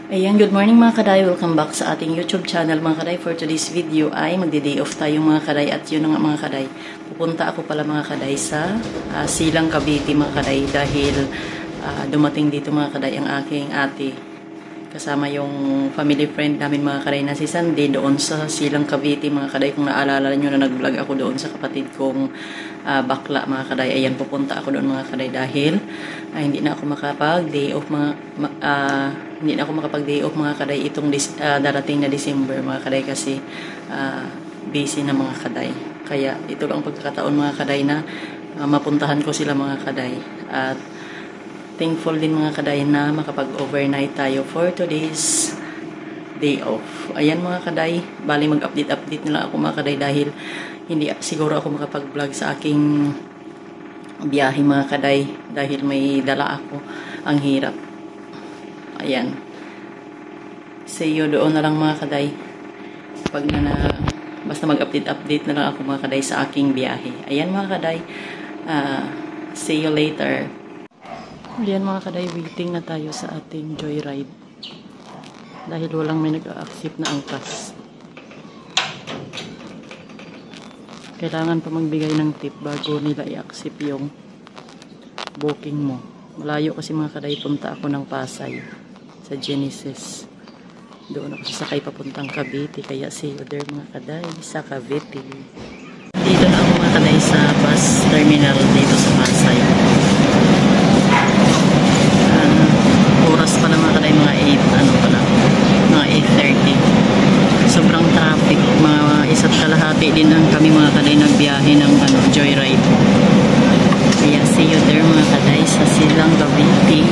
Ayan, good morning mga kaday. Welcome back sa ating YouTube channel mga kaday. For today's video ay magde-day off tayo mga kaday. At yun nga mga kaday, pupunta ako pala mga kaday sa Silang Cavite mga kaday. Dahil dumating dito mga kaday ang aking ate. Kasama yung family friend namin mga kaday na si Sandy doon sa Silang Cavite mga kaday. Kung naalala nyo na nag-vlog ako doon sa kapatid kong bakla mga kaday. Ayan, pupunta ako doon mga kaday dahil hindi na ako makapag-day off hindi na ako makapag-day off mga kaday itong darating na December mga kaday kasi busy na mga kaday. Kaya ito lang pagkakataon mga kaday na mapuntahan ko sila mga kaday. At thankful din mga kaday na makapag-overnight tayo for today's day off. Ayan mga kaday, bali mag-update na lang ako mga kaday dahil hindi siguro ako makapag-vlog sa aking biyahe mga kaday dahil may dala ako. Ang hirap. Ayan. See you doon na lang mga kaday. Pag basta mag-update na lang ako mga kaday sa aking biyahe. Ayan mga kaday. See you later. Ayan mga kaday, waiting na tayo sa ating joyride. Dahil walang may nag-a-accept na angkas. Kailangan pa magbigay ng tip bago nila i-accept yung booking mo. Malayo kasi mga kaday, punta ako ng Pasay sa Genesis. Doon ako sasakay papuntang Cavite. Kaya see you there mga kaday sa Cavite. Dito na ako mga kaday sa bus terminal dito sa Pasay. Oras pa na mga kaday, mga 8, mga 8:30. Sobrang traffic. Mga 1.5 din ang kami mga kaday nagbiyahe ng joyride. Kaya see you there mga kaday sa Silang Cavite.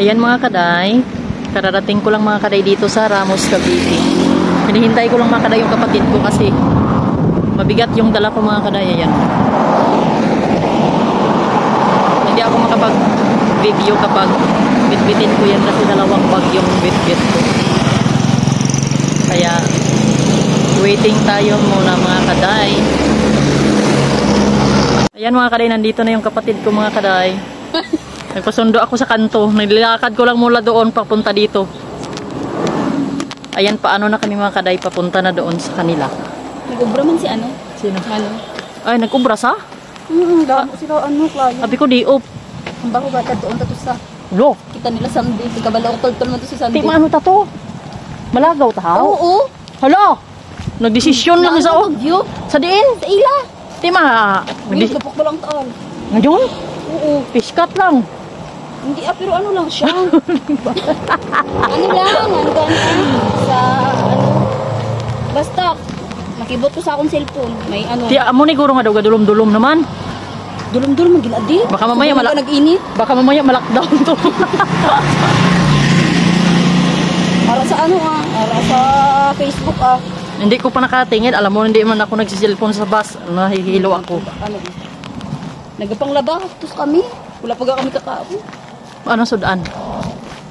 Ayan mga kaday, kararating ko lang mga kaday dito sa Ramos, Cavite. Hinihintay ko lang mga kaday yung kapatid ko kasi mabigat yung dala ko mga kaday. Ayan. Hindi ako makapag-video kapag bitbitin ko yan kasi dalawang bag yung bitbit ko. Kaya waiting tayo muna mga kaday. Ayan mga kaday, nandito na yung kapatid ko mga kaday. Nagpasundo ako sa kanto. Nililakad ko lang mula doon papunta dito. Ayan, paano na kami mga kaday papunta na doon sa kanila. Nag-ubra man si ano? Sino? Ano? Ay, nag-ubra sa? Sila ano, klaya. Sabi ko di op. Ang bago bata doon tato sa. Lo. Kita nila Sunday. Tigabalaw ko tol man to si Sunday. Di maano tato? Malagaw ta? Oo. Hala. Nagdesisyon lang sa o. Sa diin? Sa ila. Di ma. Gapok ba lang taal? Ngayon? Oo. Piskat lang. Hindi pero ano lang siya. Ano lang, ano sa ano. Basta makibot ko sa akong cellphone. May ano. Di amo ni guro nga daw gadulom-dulom naman. Dulom-dulom man ginadi. Baka mamaya nag-init. Baka mamaya ma-lockdown to. Para sa ano para sa Facebook Hindi ko pa nakatingin. Alam mo, hindi man ako nagsiselfone sa bus. Nahihilo ako. Ano? Nagapanglaba. Tapos kami. Wala pa kami kakaon. Ano sudan?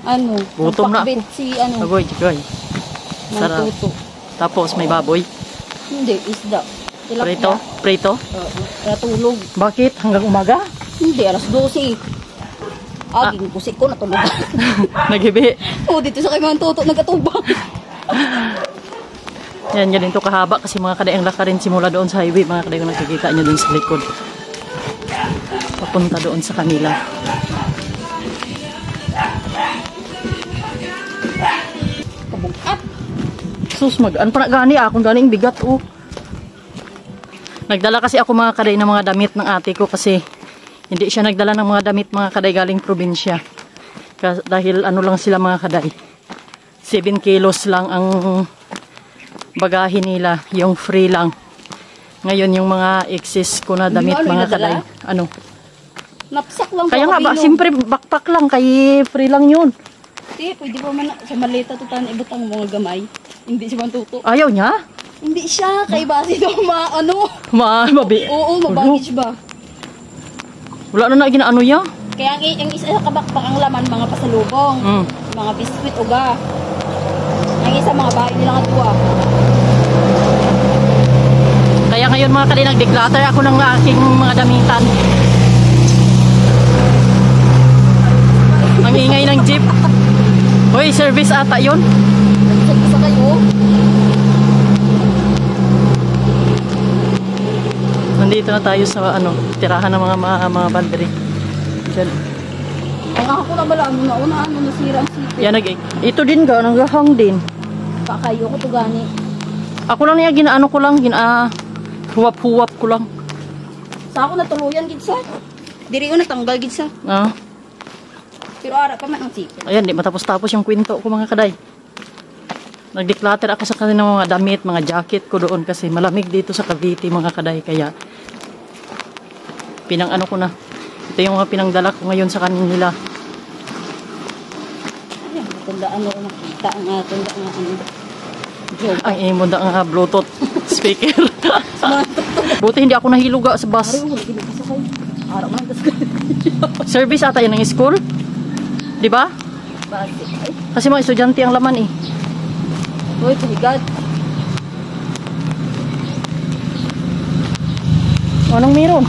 Ano? Gutom na ako. Si ano? Agoy, agoy. Sarap. Tuto. Tapos may baboy. Hindi, isda. Prito? Prito? Natulog. Bakit? Hanggang umaga? Hindi, alas 12. Aging kusik ko, natulog. Naghibi. Dito sa kay mga tuto, nagkatubang. Yan, yan din to kahaba kasi mga kaday ang lakarin simula doon sa highway. Mga kaday kung nakikita nyo doon sa likod. Papunta doon sa kanila. Kabugat. Sus, mag-an pa na gani. Akong ganing bigat, oh. Nagdala kasi ako mga kaday ng mga damit ng ate ko kasi hindi siya nagdala ng mga damit mga kaday galing probinsya. Kaya Dahil ano lang sila mga kaday. 7 kilos lang ang bagahin nila. Yung free lang. Ngayon yung mga excess ko na damit mga kaday. Ano? Napsak lang Kaya po nga ba, kabilog. siyempre backpack lang. Kaya free lang yun. Di, pwede pa man sa maleta tutan ibutang mga gamay. Hindi siya mantuto. Ayaw niya? Hindi siya. Kay base daw ano. Mabi. Oo, mabagage ba? Wala na ginaano niya. Kaya ang isa sa kabakpak ang laman, mga pasalubong. Mga biskwit, uga. Ang isa, mga bahay nilang atwa. Kaya ngayon mga kaday, nag-declutter ako ng aking mga damitan. Ang ingay ng jeep. Hoy, service ata yun. Isa kayo. Nandito na tayo sa ano, tirahan ng mga banderi. Diyan. Ang ako na bala, una, nasira ang sipit. Yan, ito din ga, naghahang din. Kakayo ko to gani. Ako lang niya, ginaano ko lang, huwap-huwap ko lang. Sa ako natuluyan, gidsa. Diri ko natanggal, gidsa. Ah. Pero ara pa man ang sipit. Ayan, di matapos-tapos yung kwento ko mga kaday. Nag-declutter ako sa kanila mga damit, mga jacket ko doon kasi malamig dito sa Cavite mga kaday. Kaya pinang-ano ko na. Ito yung mga pinangdala ko ngayon sa kanila. Ayan, tandaan ako nakita ang tandaan nga ano. Ang imo da nga Bluetooth speaker. Buti hindi ako nahiluga sa bus. Ara man Service ata yan ng school. Di ba? Kasi mga estudyante ang laman eh. Hoy, pahigad. Anong meron?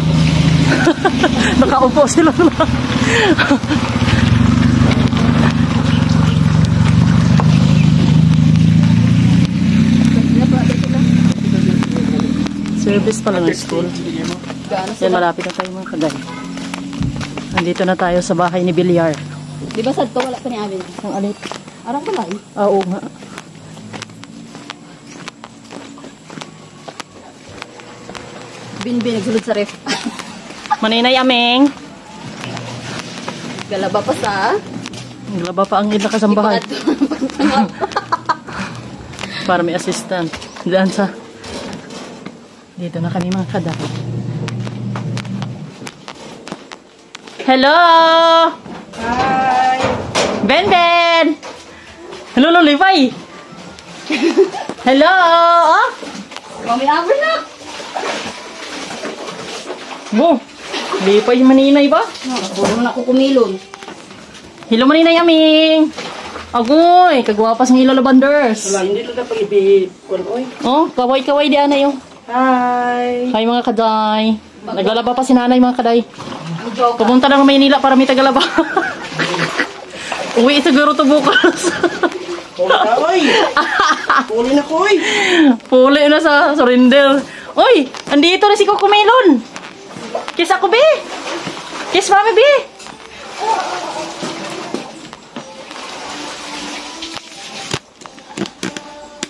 Nakaupo sila na. Service pala ng school. Yan, malapit na tayo mga kaday. Nandito na tayo sa bahay ni Bilyar. Di ba sad to wala pa ni amin? Ang alit. Arang pala eh. Oo nga. Binbin nagsulod sa ref. Maninay aming. Galaba pa sa. Naglaba pa ang ila kasambahay. Para may assistant. Diyan sa. Dito na kami mga kaday. Hello! Hi! Ben Ben! Hello, Lolipay! Hello! Oh? Mami abri na! Bo! Lipay maninay ba? Puro na ako kumilon. Hello maninay aming! Agoy! Kagwapas ng ilo lavenders! Wala, hindi lang dapat ibikuan ko eh. Oh, kaway-kaway di ana yung. Hi! Hi mga kaday! Naglalaba pa si nanay mga kaday. Ang joke. Pupunta na ng Maynila para may tagalaba. Uwi siguro to bukas. Puli na, oy! Puli na ko, oy! Puli na sa surrender. Uy! Andito na si Coco Melon! Kiss ako, be! Kiss mami, be!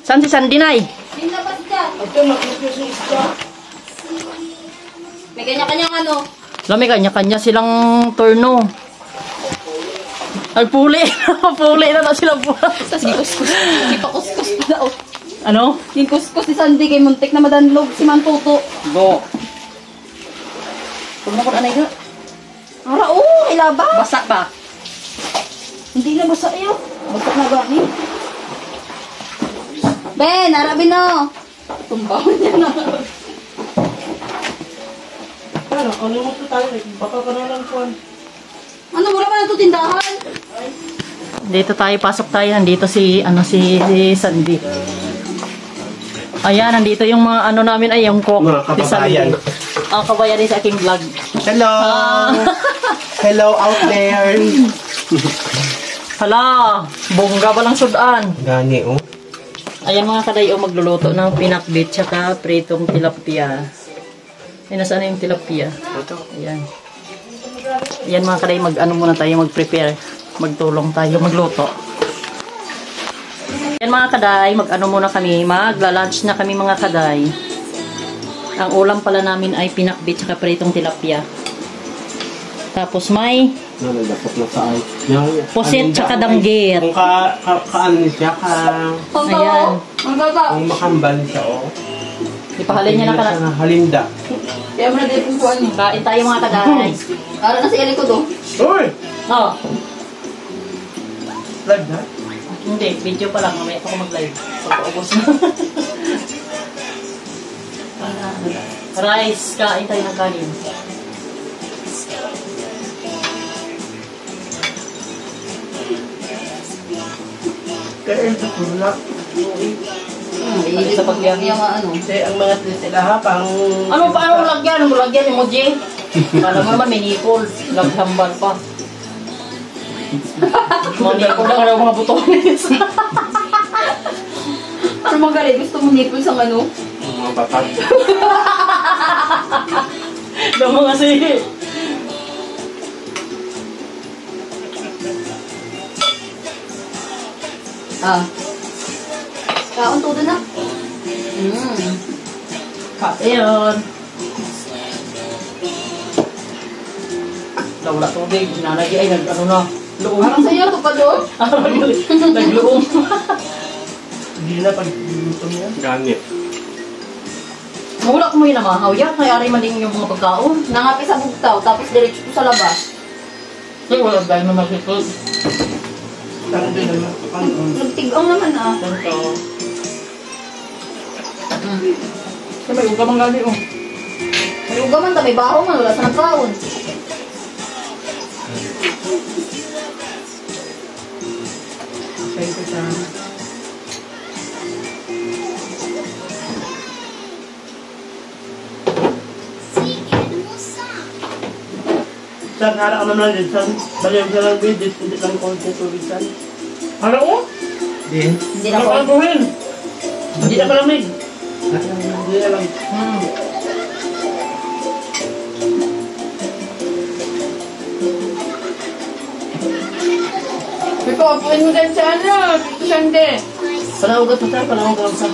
Saan si Sandy, Nay? Sinabas ka. Ito, mag-refuse yung isa. May kanya-kanyang ano. Lami, kanya-kanya silang turno. Ay, puli. Puli na sila bukas. Tapos gikuskus. Gipakuskus pa daw. Ano? Gikuskus si Sandy kay muntik na madanlog si Mantuto. Go. Huwag na ko anay ka. Ara, oo, ilaba. Basa ba? Hindi na basa iyo. Bagsak na gani. Ben, arabi no. Tumbaw niya na. Ano, ano mo ito tayo eh? Baka ka na lang kuan. Ano, wala pa na ito tindahan? Dito tayo, pasok tayo. Nandito si Sandy. Ayan, nandito yung mga ano namin ay yung cook. Mga kababayan. Ang kabayan din sa aking vlog. Hello! Hello out there! Hala, bongga ba lang sudan? Gani, oh. Ayan mga kaday, magluluto ng pinakbit tsaka pritong tilapia. Ay, nasaan na yung tilapia? Ito. Ayan. Ayan mga kaday, mag-ano muna tayo, mag-prepare. Magtulong tayo, magluto. Ayan mga kaday, mag-ano muna kami, magla-lunch na kami mga kaday. Ang ulam pala namin ay pinakbit tsaka pritong tilapia. Tapos may Nalalapot na sa ay. Yung, Pusit ano, tsaka ay, danggit. Kung kaano siya, Ayan. Ang gaga. kung makambal siya, oh. Ipahalin niya na ka na. Halinda. Kaya mo na din kung kuhan niyo. Kain tayo mga kaday. Para na sa likod oh. Uy! Oh, Live na? hindi. Video pa lang. Mamaya ako mag-live. Pagpaubos na. Rice. Kain tayo ng kanin. Kaya ito pula. Sa pagyan. Yung ano. Kasi ang mga titila ha, pang... Ano pa ang lagyan? Ano lagyan ni Moji? Alam mo naman, may nipol. Laghambal pa. Mga nipol na ka mga butones. Ano magaling? Gusto mo nipple sa ano? Mga batag. Dama kasi. Ah. Kaon todo na. Ayun. Wala tubig. Nalagi ay nag-ano na. Luong. Parang sa'yo, ito pa doon. Nagluong. Hindi na pag-luto niya. Ganit. Mawala ko mo yun na mahaw yan. May ari man din yung mga pagkaon. Nangapi sa bugtaw, tapos diretso ko sa labas. Ay, wala dahil na makikot. Ano din naman? Nagtigong naman ah. Ganito. Kasi may uga mang gali oh. May ugaman ta, may baho man, wala sa nagkaon. Kaya ito siya. Saan harap ka naman din, saan? Baliw ka lang din, hindi lang konti tubig saan. Harap mo? Din. Hindi Ano na ka ko. lang gawin? Hindi na palamig. Hindi na lang. Ito, apuin mo din sa ano, Tito Sande. Palaugat pa tayo, palaugat sa.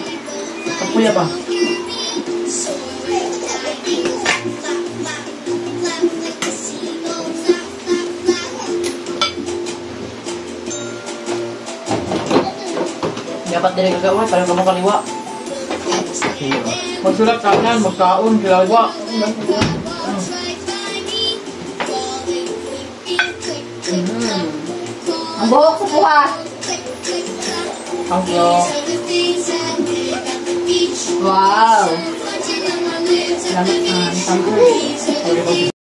Kapuya ba? Dapat din gagawin, parang kamu kaliwa. Hindi ba? Magsulat kanan, magkaon, kaliwa. Ang buhok sa puha. Ang yo. Wow. Salamat.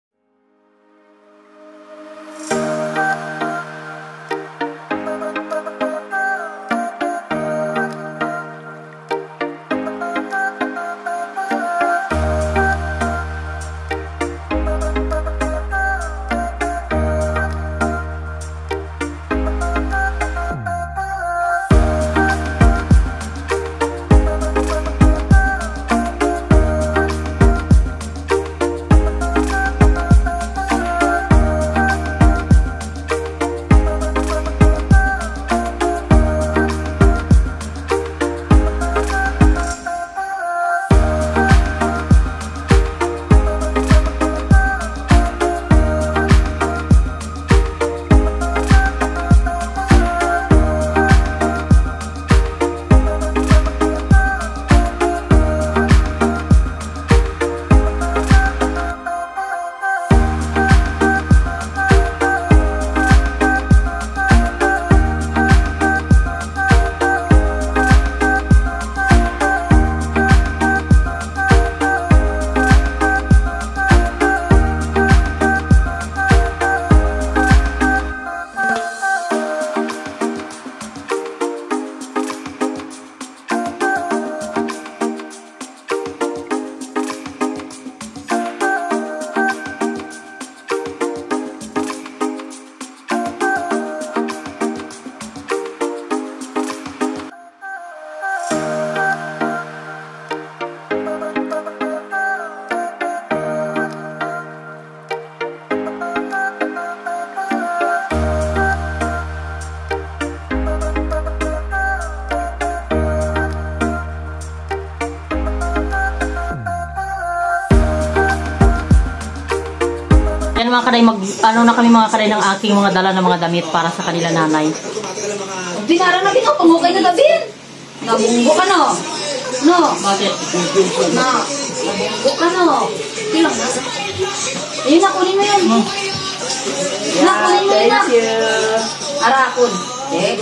mga kaday, ano na kami mga kaday ng aking mga dala na mga damit para sa kanila nanay. Binara na bino, pangukay na gabin. Nabunggo ka no? No. Bakit? Na. Nabunggo ka no? Tilang na. Ayun na, kunin mo yun. Kunin mo yun na. Arakon. Eh.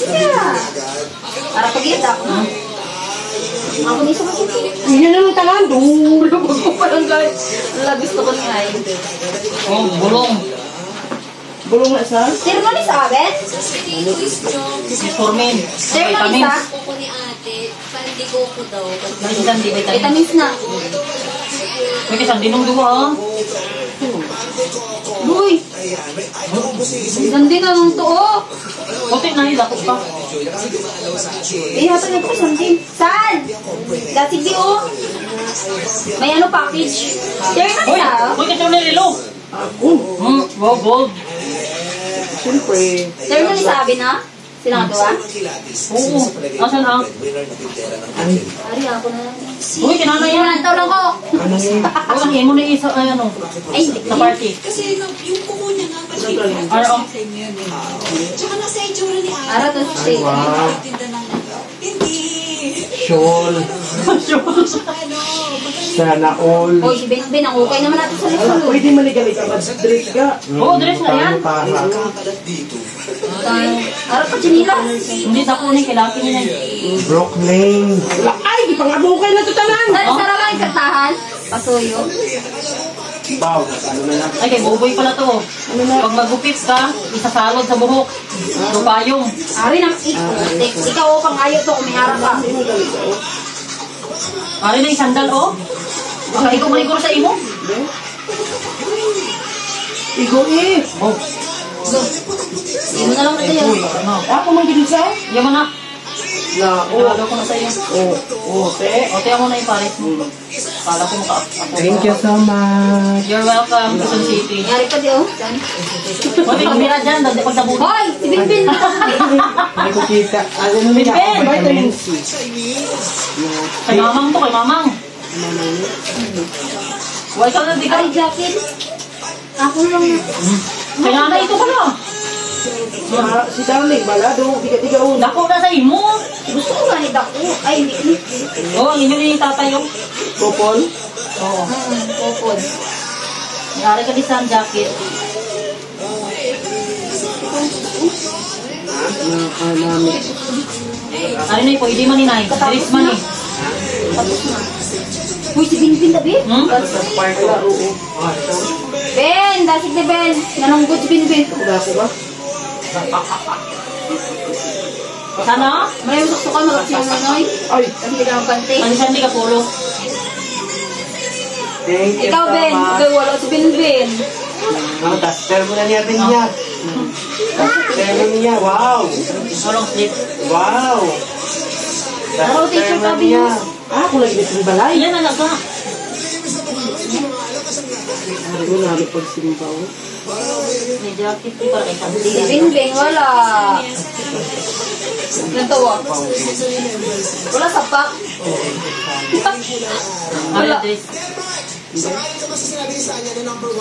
Yeah. Ara pag-iita ako. Ako ni sa makikita. Yan naman talan. Lubog ko pa lang guys. Wala gusto ko niya eh. Oh, bulong. Bulong na sa? Sir mo ni sa akin? Metformin. Sir mo ni sa? Kuko ni ate, pandikoko daw. Minsan di vitamins. Vitamins na. May kisang dinong duwa ah. Uy! Gandi na nung tuo. Puti na hila ko pa. Eh, hapon na po something. Saan? Dati di oh. May ano package. Sir mo Uy! ni sa? Uy, kasi na lilo. Ako. Wow, gold. Siyempre. Sir mo ni sabi na? Sila nga tuwa? Oo. Asan ang? Ari ako na lang. Uy, kinanay yan. Nantaw lang ko. Ano yun? Uy, ang imo na isa, ay ano. Ay, Sa party. Kasi yung kuko niya nga, pati Ano? tsaka nasa itsura ni ate. Ara to stay. Wow. Tinda ng hindi. Shawl. Ano, Sana all. Hoy, si Ben, ang okay naman natin sa likod. Pwede maligalig ka. Dress ka. Oo, dress na yan. Ara pa chinilas. Hindi sa kunin, kailangan nila. Brooklyn. Ay, ipangabukay na ito tanan. Saan sarap ang katahan? Pasuyo. Wow, ano na lang. Ay, kay Buboy pala to. Pag magupit ka, isasalod sa buhok. Lupayong. Ari nang ikaw o pang ayaw to, kumihara ka. Ari na yung sandal, oh. Baka ikaw maliguro sa imo. Igo eh. Oh. Hindi mo na lang natin yan. Uy, ano? Ako man ginisa. Yaman na. Na, Nalalo ko na sa iyo. te. O, tiyan mo na yung pares mo. Kala ko maka ako. Thank you so much. You're welcome, Quezon City. Nangyari pa di oh. Saan? Mami, kamera dyan. Dahil pag nabuhay. Hoy! Si Binbin! Hindi ko kita. Ano na Ben! ako? Vitamin C. Kay mamang to, kay mamang. Huwag ka na, di ka. Ay, jacket. Ako lang na. Kay nanay ito ka na. Si Darling, balado. Tiga-tiga una. Dako na sa imo. Gusto ko nga ni Daku. Ay, hindi. Oo, ang inyo ni tatay yung. Popol. Oo. Popod. Nangyari ka di sa jacket. Nami. Ano na, pwede man ni Nay. Dress man eh. Tapos na. Uy, si Binbin tabi. Hmm? Park la, oo. Ben! Dasig na Ben! Nanunggod si Binbin. Wala ko ba? Sana? May usok ka mag-aksi mo noy. Ay, Kasi hindi ka magpante. Manisan di ka pulo. thank you Ikaw so Ben, much. ikaw wala si Binbin. Ang taster mo na niya din niya. Taster mo niya. Wow. Walang slip. Wow. Araw, t-shirt mo sabi niya. niya. Ah, kung lagi itong balay. Ayan na ka. Ano namin pagsimbaw? May jacket di para kay Si Sandy. Binbin, wala. Gantawa. Wala sapak. Wala dress.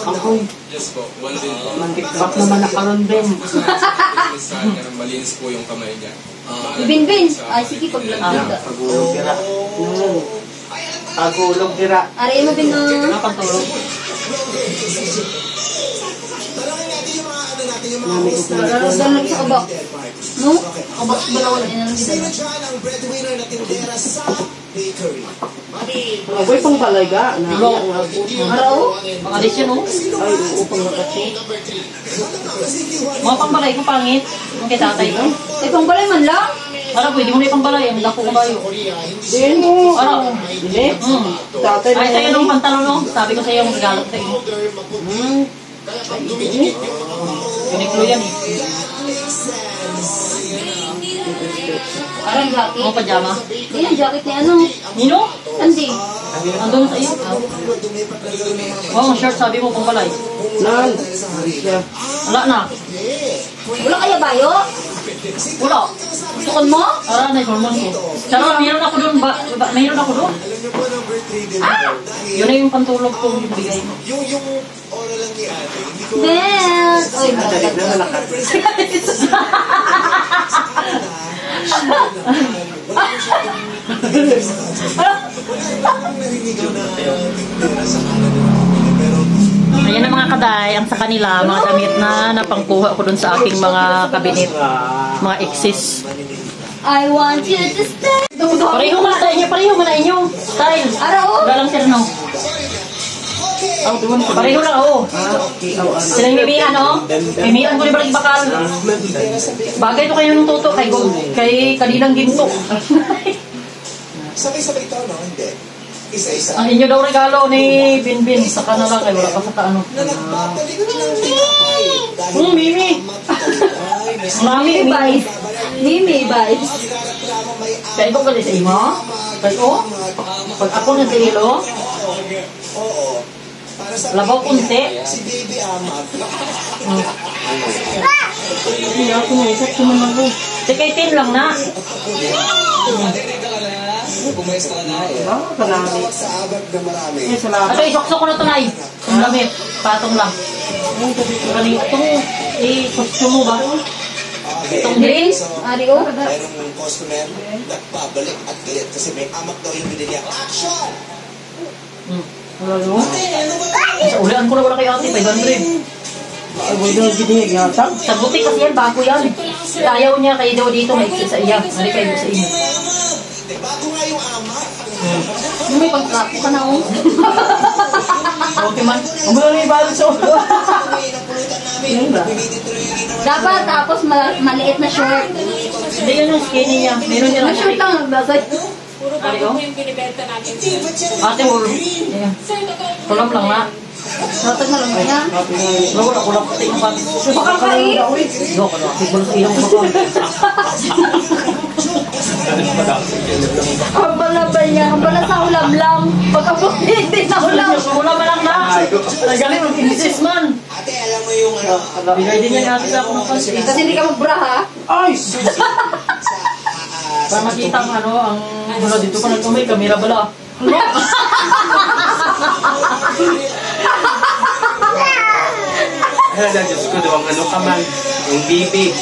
Ako. Mantikbak naman na karon Ben. Malinis po yung kamay niya. Si Binbin. Ay, sige, paglagay ka. Pagulog dira. Pagulog dira. Aray mo, Bin, Ano pang tulog? Nami ko kung Nararamdaman lagi sa kabak. No? Kabak ba na wala? Yan lang dito. Agoy pang balay ga. Nami ang ako. Araw? Mga dress yun oh. Ay, oo pang nakasi. Mga pangbalay ko pangit. Yung kay tatay ko. Ay, pang balay man lang. Para pwede mo na ipangbalay. Ang dako ko kayo. Din mo. Para. Dili. Tatay Ay, sa'yo nung pantalon no. Sabi ko sa'yo ang regalo ko sa'yo. Uniklo yan eh. Parang jacket. Mga pajama. Yan ang jacket ni ano. Nino? Andi. Andun sa iyo. Oh, ang shirt sabi mo pangbalay. Nan. Siya. Wala na. Wala kaya bayo? Wala. Sukon mo? Ara na yung hormone ko. Tsaka mayroon ako doon. Mayroon ako doon. Ah! Yun na yung pantulog ko yung bigay mo. Ben! Oy, Dali na malakas. Ayan ang mga kaday, ang sa kanila, mga damit na napangkuha ko dun sa aking mga kabinet, mga exes. I want you to stay. Pareho man na inyo, pareho man na inyo. Style. Araw. Galang sir, no? Pareho lang, oo. Sila yung mimihan, no? Mimihan ko ni Balag Bakal. Bagay to kayo ng tuto kay kanilang ginto. Sabay-sabay ito, no? Hindi. Isa-isa. Ang inyo daw regalo ni Binbin, saka na lang, ay wala pa sa kaano. Na nagbabalik ng tinapay. Dahil Mimi! Mami, Mimi vibes. Mimi vibes. nagreklamo may Kaya ikaw gali sa imo? Kaya pag ako na sa ilo, oo. Para sa labaw kunti. si Baby Amag. Hindi ako nga, isat ko naman ako. Tikay 10 lang na. Marami. Sa agad na marami. Ato, isok-sok ko na ito na Ang damit, patong lang. Itong, costume mo ba? Itong green? Ari o. Merong customer nagpabalik at galit kasi may amak daw yung binili niya. Action! Wala mo? Sa ulian ko na wala kay ate, 500. Ay, wala na ginigil yata. Sa butik kasi yan, bago yan. Ayaw niya kayo daw dito, may sa iya. Mali kayo sa inyo. Bago nga yung amak. May pangkapo ka na o. Okay man. Ang mula na ibalot sa ulo. Napulutan namin. Pinili tuloy yung ginawa. Dapat tapos maliit na short. Hindi yun yung skinny niya. Meron niya Na lang. short lang nagbasay. Puro Ari, bago oh. po yung binibenta natin. Ate, ulo. Ayan. Sir, totoo po. Tulam lang na. Short na lang niya. Wala ko lang pati yung pati. Baka kain. Yo, kano, siguro sa ilang baka. Hambala ba niya? Hambala sa ulam lang. Pagkabot hindi na ulam. Wala ba lang na? Nagaling ng princess man. Ate, alam mo yung ano? Bigay din niya ni ate sa ako ng pansin. Kasi hindi ka magbra ha. Ay! Para makita ang ang wala dito pa nagtumay, kamera bala. Ay, Diyos ko, doon ano ka man. Yung bibi.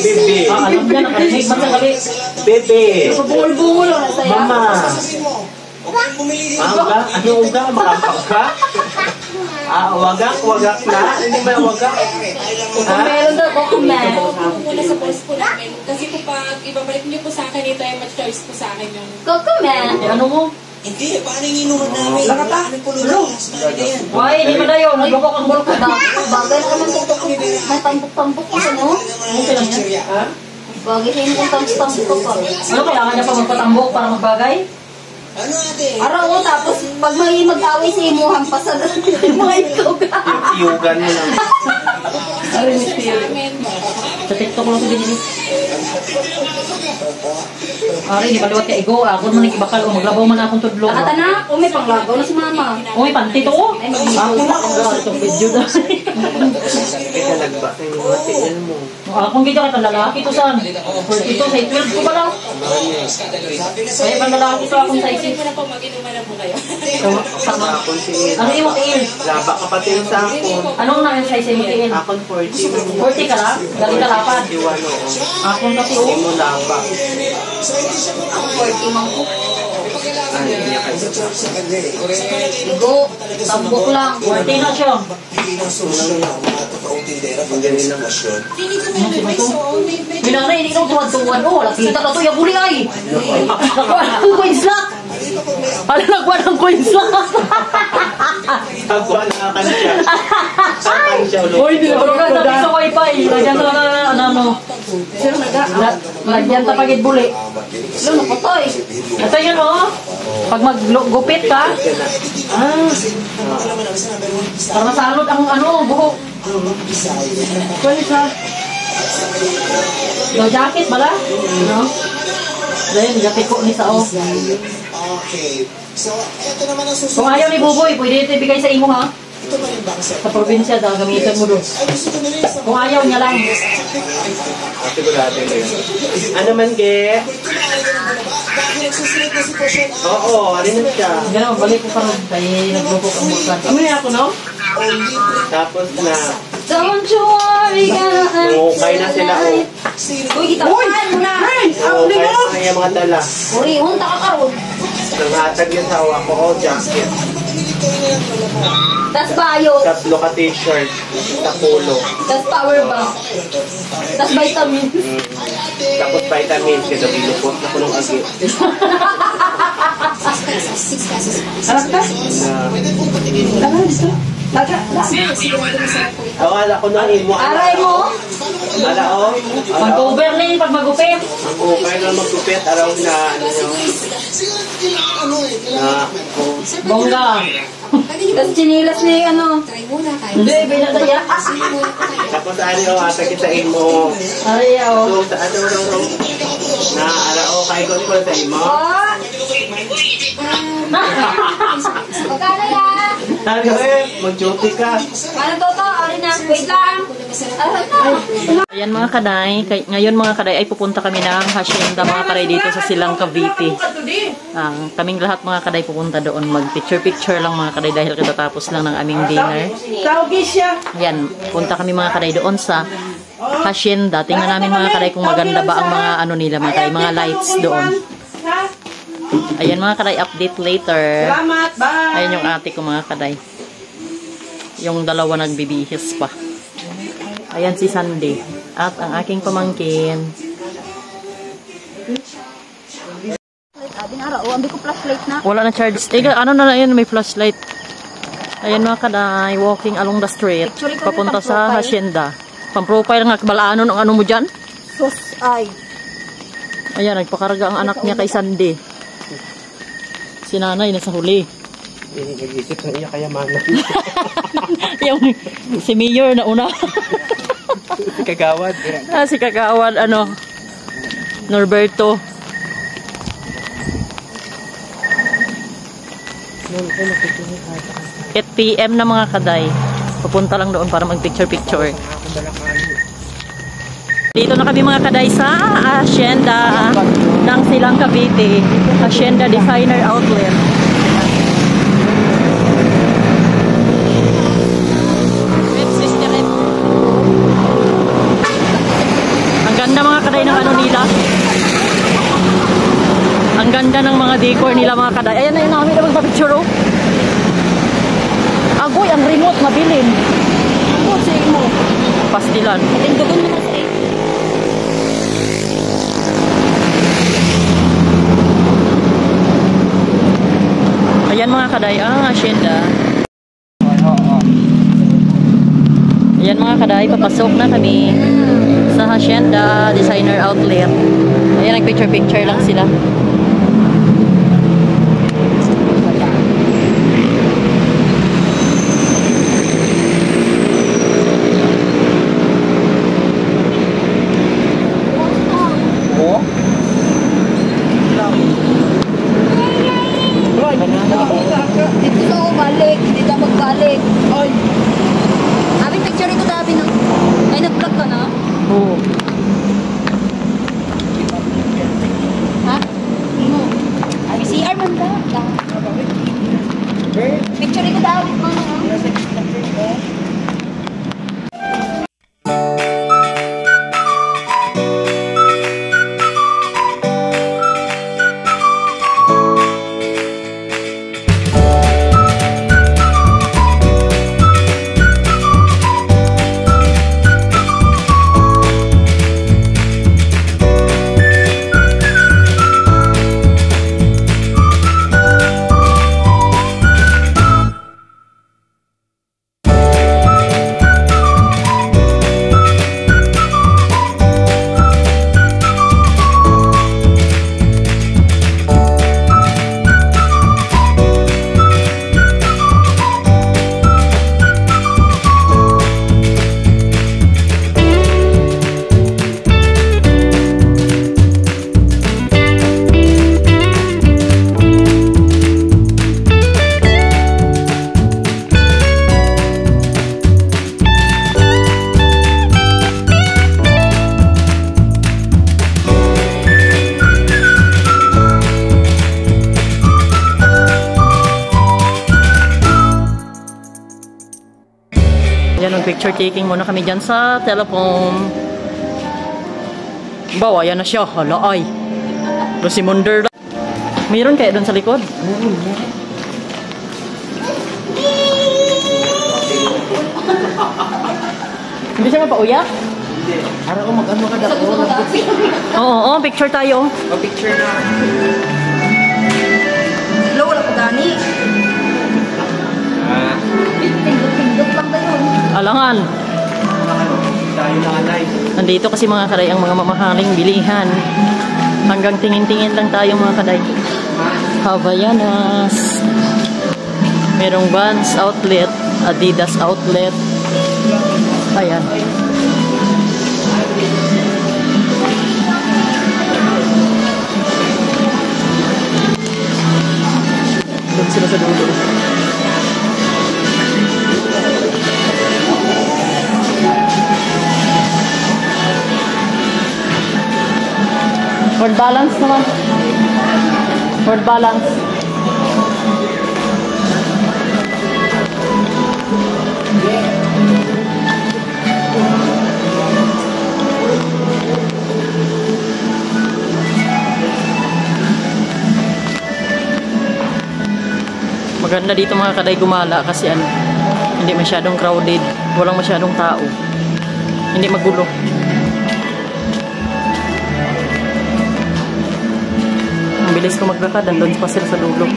Bibi. Alam niya, nakarinig man sa gabi. Bibi. Bungol-bungol lang na saya. Mama. Huwag kang bumili dito. Uga? Ano uga? Makampag ka? Wagak na? Hindi ba wagak? Kung meron daw, kung meron. Opo muna sa post po namin. Kasi po pag ibabalik niyo po sa akin ito, ay mag-choice po sa akin yung... Kukumen. Eh, ano mo? Hindi, paano yung inuman namin? Wala ka pulutan. Yan. Why, hindi pa na yun. Nagloko kang bulok ka na. Bagay na naman ito kung may tampok-tampok ka, no? Okay lang yan. Ha? Bagay sa'yo kung tampok-tampok ka pa. Ano kailangan niya pa magpatambok para magbagay? Ano ate? Araw o, tapos pag may mag-away sa imo, hampasan na mga ikaw ka. Yung tiyugan mo lang. Ano yung Sa amin. Sa TikTok lang ko din. Ari, di baliwat ka igo. Ako naman nagibakal. Maglabaw man akong tudlo. Nakata na, o may panglagaw na si mama. Uy, panty to. Ako na. Itong video na. Kita nagba sa yung mga tiyan mo. Akong gito ka lalaki to saan? Ito sa 12 ko ba lang? Kaya pang lalaki to akong size. Pwede mo na po, mag-inuman na po kayo. Sama akong si Ano yung tiil? Laba ka pati yung sa akin. Anong na yung size mo tiil? Akon 40. 40 ka lang? Galing ka lapad. Iwan o. Akong kasi Hindi mo laba. Ako 40 man ko. Ay, hindi niya kayo. Sa kanya eh. Go, tambok lang. 40 na siya. Hindi ng solusyon ng mga totoong tindera pag ganun ang sitwasyon. Hindi ko may advice, so may medyo... Minanay, hindi ko tuwan-tuwan. Oh, wala kita na to. Yung huli ay. Ang coins lock. Ano nagwa ng coins lock? Tagwa na kan siya. Saan siya ulo? Uy, di ko ka tabi sa wifi. Lagyan ka na ano. Sino naga? Lagyan ta pagid buli. Lo, nakotoy. Ito yun oh. Pag maggupit ka. Para masalot ang ano, buhok. Pwede sa. No jacket bala? No? Dahil jacket ko ni sao. Okay. So, eto naman ang susunod. Kung ayaw ni Buboy, pwede ito ibigay sa imo ha. Ito ba yung baksa? Sa probinsya daw, gamitan mo doon. Ay, gusto ko na rin sa Kung ayaw niya lang. Sigurado kayo. Ano man, Ge? Dahil nagsusunod na sitwasyon Oo, alin na siya. Ganun, balik ko karon kay naglupok ang bukan. Ano niya ako, no? o libre. Tapos na, Don't you worry, okay na sila, oh. Uy, kita mo na. Oo, kaya sa kanya mga dala. Uri, unta ka karon. Nanghatag yung sawa ko, oh, jacket. Tas bayot. Tatlo ka t-shirt, sa pulo. Tas power bank. Tas vitamin. Tapos vitamins, kaya binupot na ko ng agit. Anak ka? Ala ko na mo. Aray mo. Ala, oh. Mag-over na yun pag magupit. Ang okay na magkupit, araw na, ano nyo, na, oh. Bongga. Tas chinilas na yung ano. Try muna kayo. Hindi, binataya. Tapos ano, sakitain mo. Ay, oh. So, sa ano, na, ala, oh, kaya ko sa imo. Oh. Pagkala ya. Sabi ko, mag-duty ka. Ano to to? Ori na. Wait lang. Ayan mga kaday, ngayon mga kaday ay pupunta kami ng hacienda mga kaday dito sa Silang Cavite. Kaming lahat mga kaday pupunta doon, mag picture lang mga kaday dahil katatapos lang ng aming dinner. Ayan, punta kami mga kaday doon sa hacienda. Tingnan namin mga kaday kung maganda ba ang mga ano nila mga kaday, mga lights doon. Ayan mga kaday, update later. Salamat, bye! Ayan yung ate ko mga kaday. Yung dalawa nagbibihis pa. Ayan si Sunday. At ang aking pamangkin. Sabi na araw, ambil ko flashlight na. Wala na charge. Ano na yun, may flashlight. Ayan mga kaday, walking along the street. Papunta sa hacienda. Pang-profile nga, balaanon ang ano mo dyan. Sus, ay. Ayan, nagpakarga ang anak niya kay Sunday. Si nanay nasa huli. Nag-isip ng iya kayamanan. Yung si Mayor na una. Si Kagawad. Si Kagawad, ano, Norberto. At PM na mga kaday. Papunta lang doon para mag-picture-picture. Dito na kami mga kaday sa hacienda ng Silang Cavite. Hacienda Designer Outlet. Ang ganda mga kaday ng ano nila. Ang ganda ng mga decor nila mga kaday. Ayan na yun namin na magpapicture oh. Agoy, ang remote mabilin. Ano sa mo? Pastilan. Tindugan mo na sa iyo. Ayan mga kaday, ang hacienda. Ayan mga kaday, papasok na kami sa hacienda designer outlet. Ayan, nag-picture-picture lang sila. Dito na ako balik. Dito ako magbalik. Abi, picture ito dabi na. Ay, nag-vlog ka na? Oo. Ha? Picture taking muna kami dyan sa telephone. Bawa, yan na siya. Hala ay. Rosimunder lang. Mayroon kaya doon sa likod? Hindi siya mapauyak? Para ko mag-ano ka daw. Oo, picture tayo. Picture na. Hello, wala pa gani. Pindot lang ba yun? Alangan. Tayo na alay. Nandito kasi mga kaday ang mga mamahaling bilihan. Hanggang tingin-tingin lang tayo mga kaday. Havaianas. Merong Vans outlet, Adidas outlet. Ayan. Doon sila sa dulo. Word balance naman. Word balance. Maganda dito mga kaday gumala kasi ano, hindi masyadong crowded, walang masyadong tao, hindi magulo. Ang bilis ko maglakad, andun pa sila sa dulo.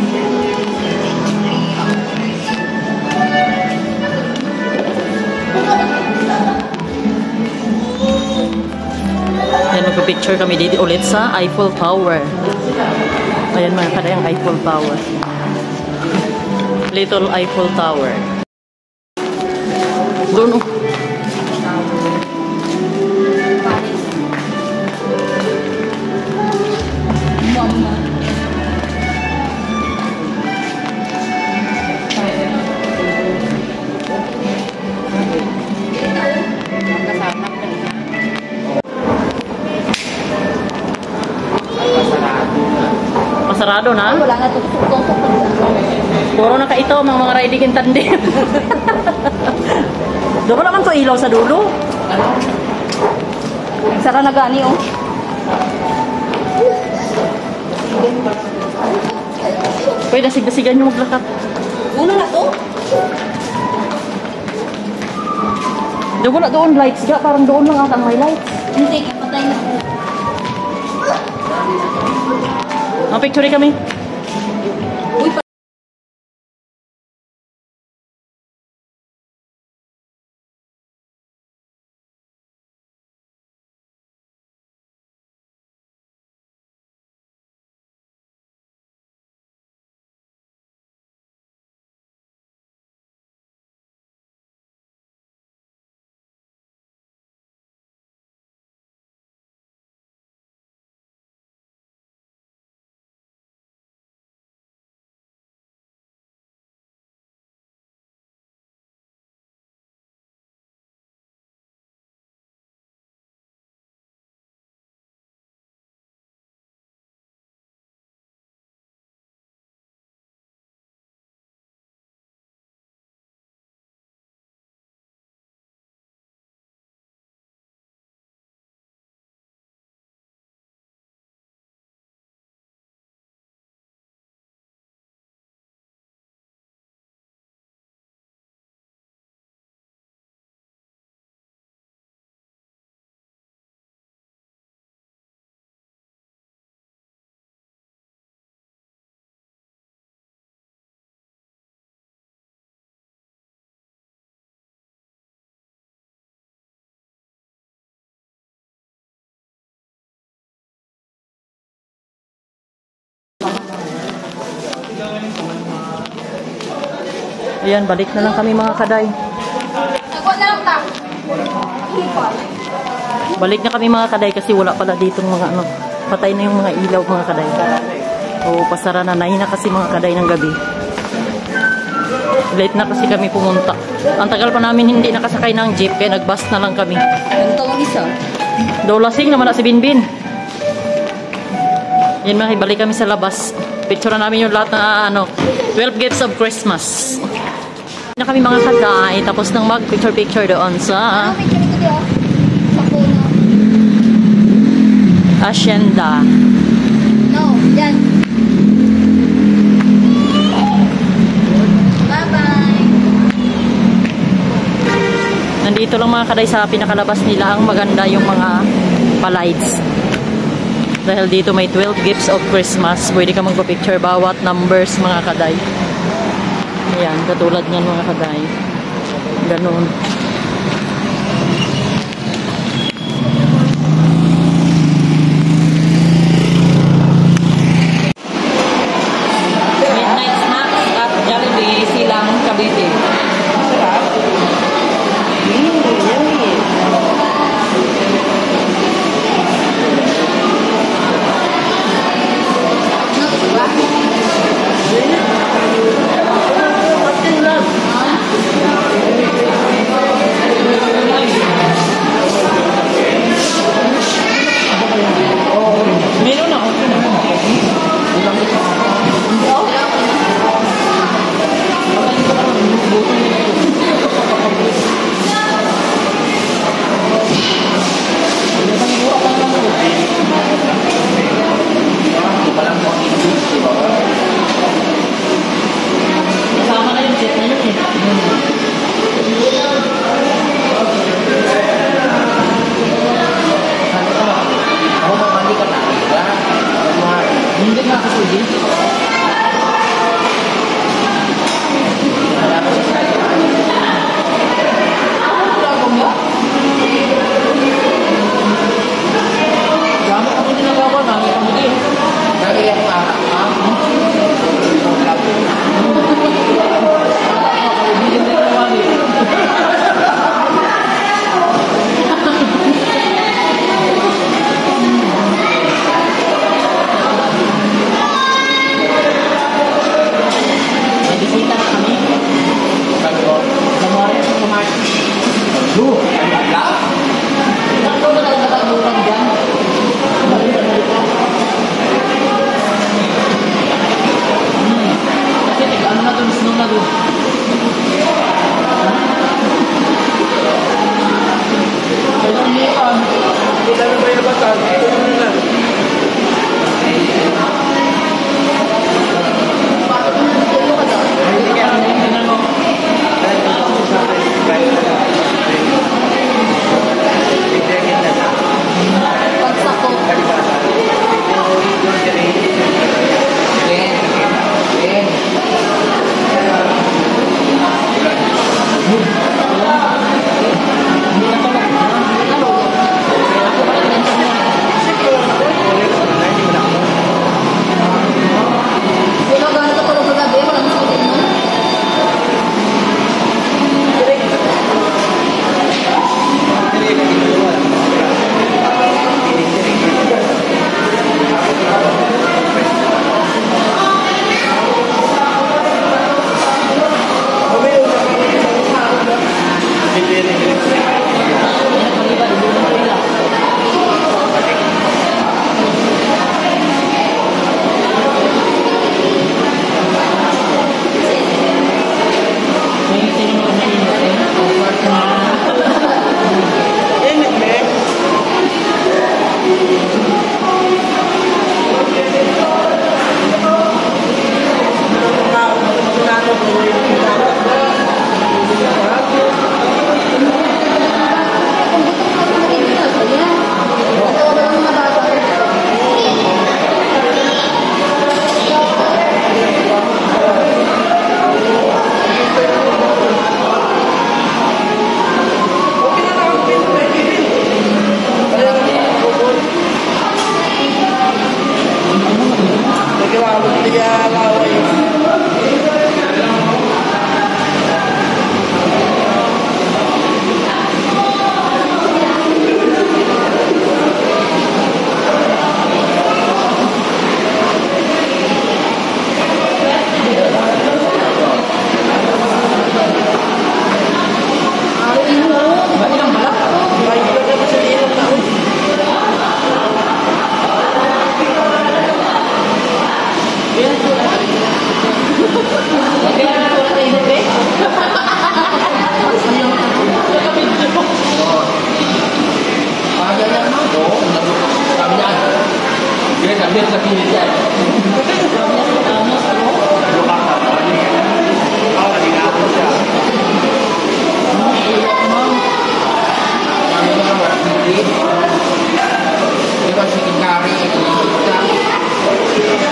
Ayan, magpipicture kami dito ulit sa Eiffel Tower. Ayan mga kaday ang Eiffel Tower. Little Eiffel Tower. Doon oh. Pasarado na? Wala na tutok-tutok. Puro na ka ito, mga riding in tandem. Doon naman to ilaw sa dulo. Sara na gani, oh. Pwede nasig-nasigan nyo maglakat. Una na to? Doon wala doon lights ga, parang doon lang ata may lights. Hindi, patay na. Ang picture kami. Uy, Ayan, balik na lang kami mga kaday. nagwa na lang ta. Balik na kami mga kaday kasi wala pala ditong mga ano. Patay na yung mga ilaw mga kaday. O pasara na na kasi mga kaday ng gabi. Late na kasi kami pumunta. Ang tagal pa namin hindi nakasakay ng jeep kaya nag-bus na lang kami. Ang tawang isa. Daw lasing naman na si Binbin. Yan mga, ibalik kami sa labas. Picture na namin yung lahat na 12 gifts of Christmas. Na kami mga kaday, tapos nang mag-picture-picture doon sa May kiri ko diyo. Sa puno. Hacienda. No, yan. Bye-bye. Nandito lang mga kaday sa pinakalabas nila. Ang maganda yung mga palights. Dahil dito may 12 gifts of Christmas. Pwede ka magpa-picture bawat numbers mga kaday. Ayan, katulad niyan mga kaday. Ganun. Midnight snacks at Jollibee, Silang, Cavite. Sarap. Yummy. Meron ako. Kasama na yung set na yun eh. Ako mamali ka na. Hindi nga ako pwede. Gamit ako din ang gawa, gamit ako din. Nagayang anak ka. Hindi na yung gawa din. May bisita na kami. Sabi ko, Lamari sa kumain. Ako na lang nakagurang dyan. Kasi ano na doon, snow na doon. Kailan niya pa? kailan na ba yung batal? Ito na lang. Pagsako. Sino gano'n ka tulog kagabi? Walang sulit mo? Order sa kilit yan. Diba chicken curry,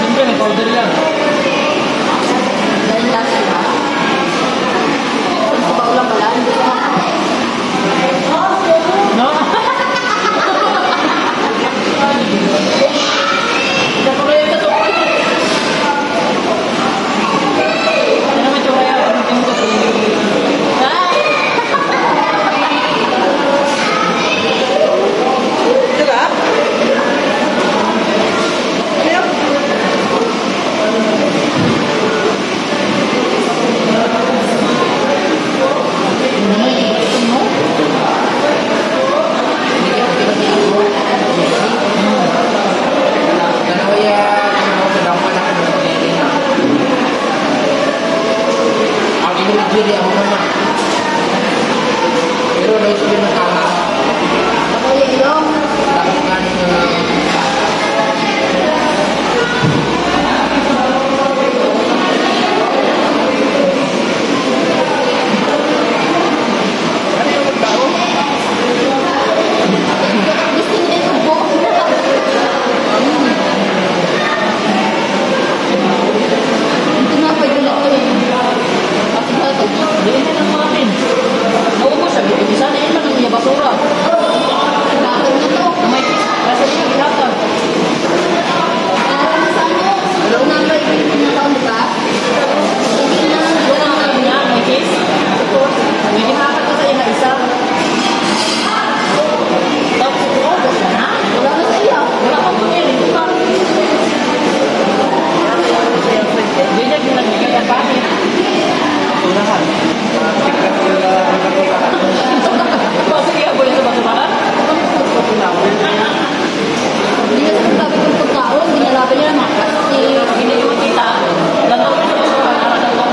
siyempre may powder yan. Dahil lasa ba? Kung ba ulang pala, hindi ko makakain. No? Jadi ako naman. Pero dahil sabi ng kalas. Ako yung ilong. Tapos nga Gusto niya yung buhok na. Hindi nga pwede lang ko yun. Hindi na lang mga akin. Naubos, sabi ko, di sana yun lang ang iya basura. Bakit na to? May nasa dito ginatan. Para na sa ano? Number 15 na taon, di ba? Hindi na. Wala ka lang niya, may kiss. May ginatan ka sa'yo na isa. Tapos, ubos na na. Wala na sa iyo. Wala kang tumili, di ba? Hindi niya ginagbigay ang bakit. Sige, boleh sa basurahan? Hindi na sa sabi kong pagkaon, ginalaban niya naman kasi Hindi yung kita. Lantaw sa basurahan, nakasal lang.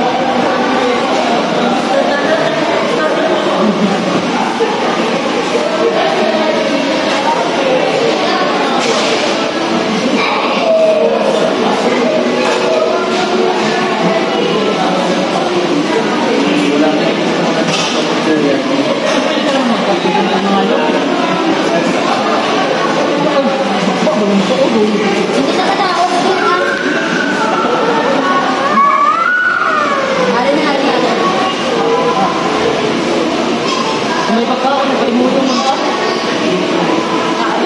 hindi na kanaon na doon ah. Hari. Kung may pagkaon, nagpalimutan mo ka.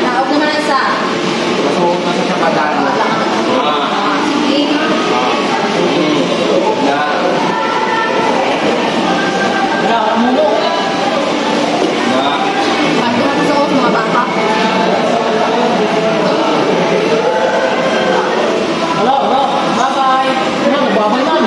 Naog naman ang isa. masuot na sa padano. Sige. Wala ka mulo. Pati naman sa off, mga bata. Wala. Bye-bye. Ano, magbabay man.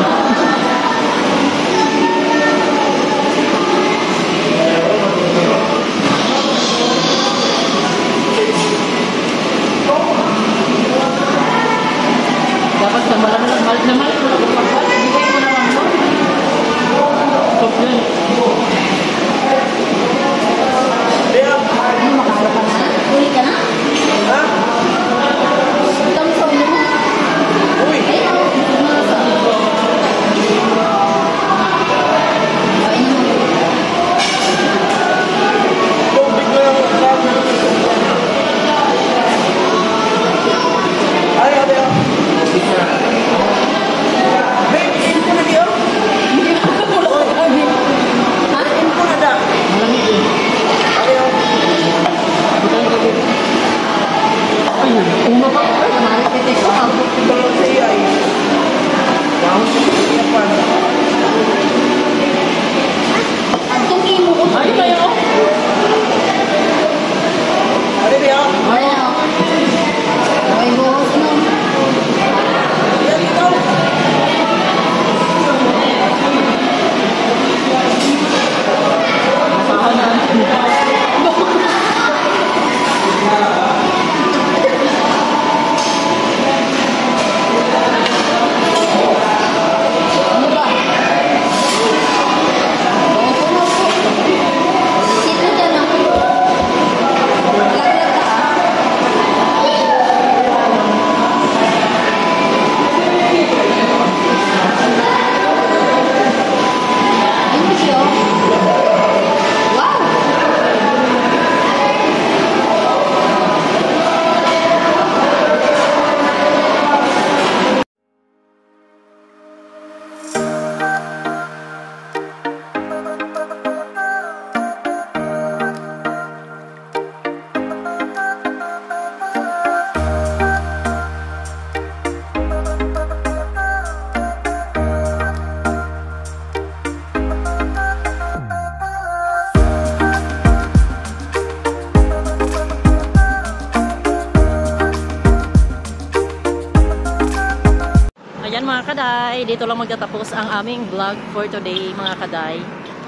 mga kaday, dito lang magtatapos ang aming vlog for today mga kaday.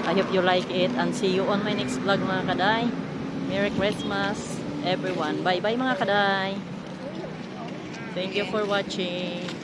I hope you like it and see you on my next vlog mga kaday. Merry Christmas everyone. Bye bye mga kaday. Thank you for watching.